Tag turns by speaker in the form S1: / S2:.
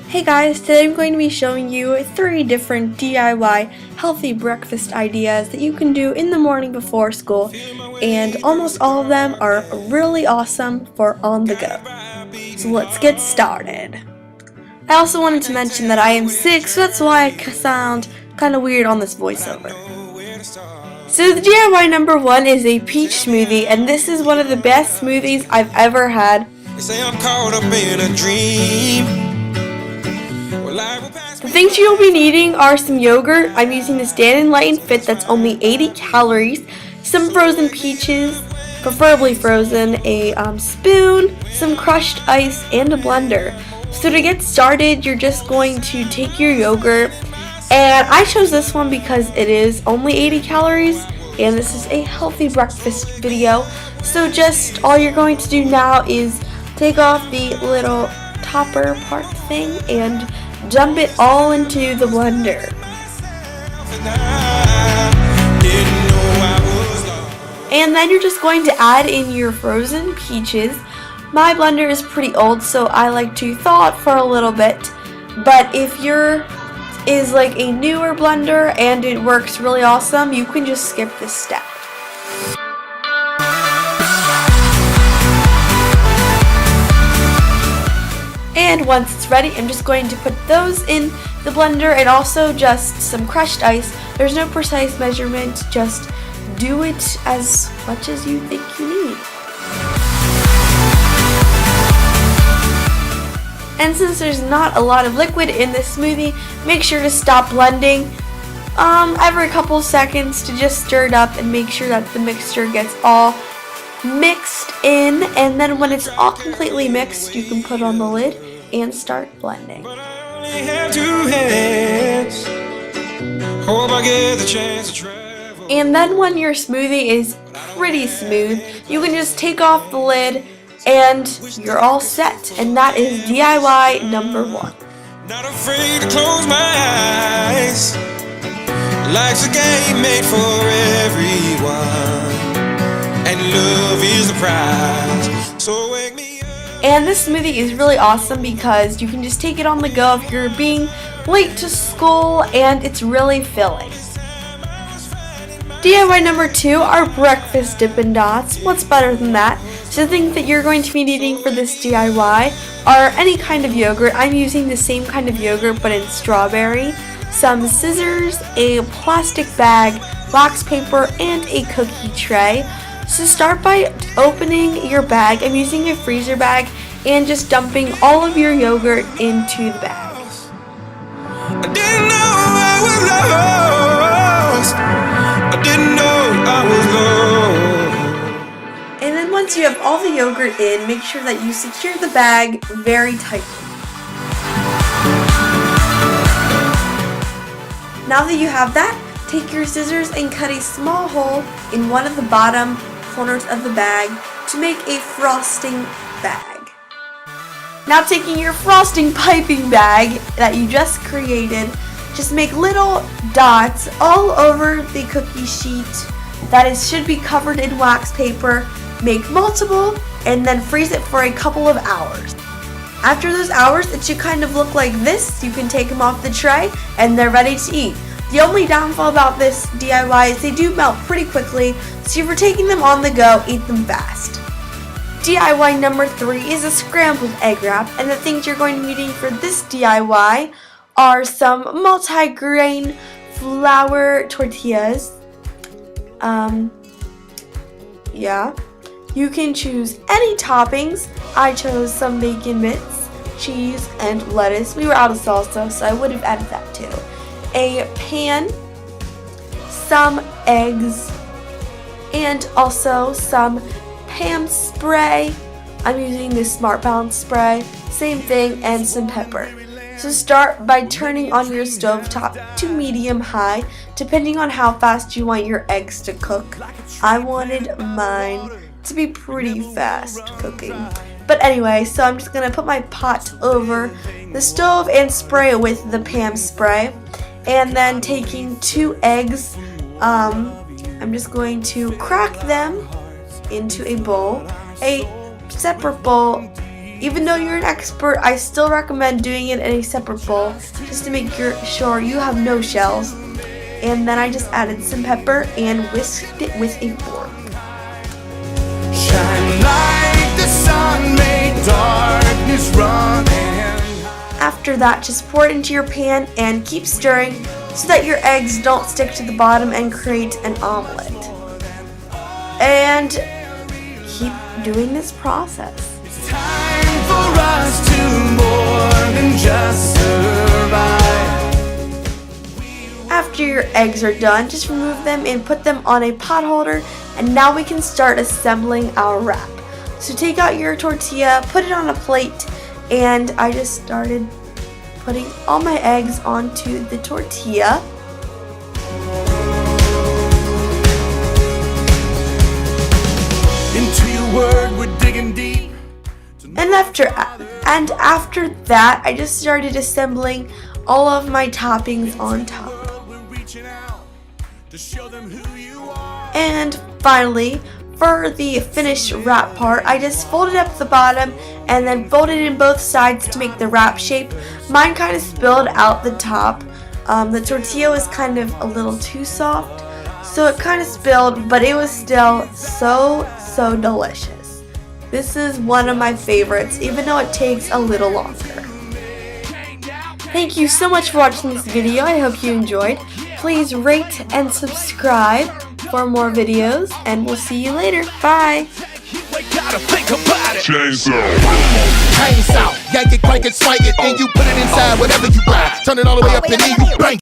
S1: Hey guys, today I'm going to be showing you 3 different DIY healthy breakfast ideas that you can do in the morning before school, and almost all of them are really awesome for on the go. So let's get started. I also wanted to mention that I am sick, so that's why I sound kind of weird on this voiceover. So the DIY number 1 is a peach smoothie, and this is one of the best smoothies I've ever had.
S2: They say I'm caught up in a dream.
S1: The things you'll be needing are some yogurt. I'm using this Dan & Lighten Fit that's only 80 calories, some frozen peaches, preferably frozen, a spoon, some crushed ice, and a blender. So to get started, you're just going to take your yogurt, and I chose this one because it is only 80 calories, and this is a healthy breakfast video. So just all you're going to do now is take off the little topper part thing and dump it all into the blender. And then you're just going to add in your frozen peaches. My blender is pretty old, so I like to thaw it for a little bit. But if your is like a newer blender and it works really awesome, you can just skip this step. And once it's ready, I'm just going to put those in the blender, and also just some crushed ice. There's no precise measurement, just do it as much as you think you need. And since there's not a lot of liquid in this smoothie, make sure to stop blending every couple seconds to just stir it up and make sure that the mixture gets all mixed in. And then when it's all completely mixed, you can put on the lid and start blending. And then when your smoothie is pretty smooth, you can just take off the lid and you're all set. And that is DIY number 1.
S2: Not afraid to close my eyes. Life's a game made for everyone, and love is the prize. So wake me up.
S1: And this smoothie is really awesome because you can just take it on the go if you're being late to school, and it's really filling. DIY number 2 are breakfast Dippin' Dots. What's better than that? So the things that you're going to be needing for this DIY are any kind of yogurt. I'm using the same kind of yogurt but in strawberry, some scissors, a plastic bag, wax paper, and a cookie tray. So start by opening your bag. I'm using a freezer bag and just dumping all of your yogurt into the bag.
S2: I didn't know I was lost. I didn't know I was lost.
S1: And then once you have all the yogurt in, make sure that you secure the bag very tightly. Now that you have that, take your scissors and cut a small hole in one of the bottom corners of the bag to make a frosting bag. Now taking your frosting piping bag that you just created, just make little dots all over the cookie sheet that should be covered in wax paper. Make multiple and then freeze it for a couple of hours. After those hours, it should kind of look like this. You can take them off the tray and they're ready to eat. The only downfall about this DIY is they do melt pretty quickly, so if you're taking them on the go, eat them fast. DIY number 3 is a scrambled egg wrap, and the things you're going to be needing for this DIY are some multi-grain flour tortillas. You can choose any toppings. I chose some bacon bits, cheese, and lettuce. We were out of salsa, so I would have added that too. A pan, some eggs, and also some Pam spray. I'm using this Smart Balance spray, same thing, and some pepper. So start by turning on your stovetop to medium-high, depending on how fast you want your eggs to cook. I wanted mine to be pretty fast cooking. But anyway, so I'm just going to put my pot over the stove and spray it with the Pam spray. And then taking 2 eggs, I'm just going to crack them into a bowl. A separate bowl Even though you're an expert, I still recommend doing it in a separate bowl just to make sure you have no shells. And then I just added some pepper and whisked it with a fork.
S3: Shine like the sun, make darkness run.
S1: After that, just pour it into your pan and keep stirring so that your eggs don't stick to the bottom and create an omelet. And keep doing this process.
S3: It's time for us to more than just survive.
S1: After your eggs are done, just remove them and put them on a pot holder, and now we can start assembling our wrap. So take out your tortilla, put it on a plate, and I just started putting all my eggs onto the tortilla.
S3: Into your word, we're digging deep.
S1: And after that, I just started assembling all of my toppings on top. And finally, for the finished wrap part, I just folded up the bottom and then folded in both sides to make the wrap shape. Mine kind of spilled out the top. The tortilla was kind of a little too soft, so it kind of spilled, but it was still so delicious. This is one of my favorites, even though it takes a little longer. Thank you so much for watching this video. I hope you enjoyed. Please rate and subscribe for more videos, and we'll see you later. Bye!
S4: Chainsaw,
S5: yank it, crank it, spike it, and you put it inside whatever you buy. Turn it all the way up and then you bang.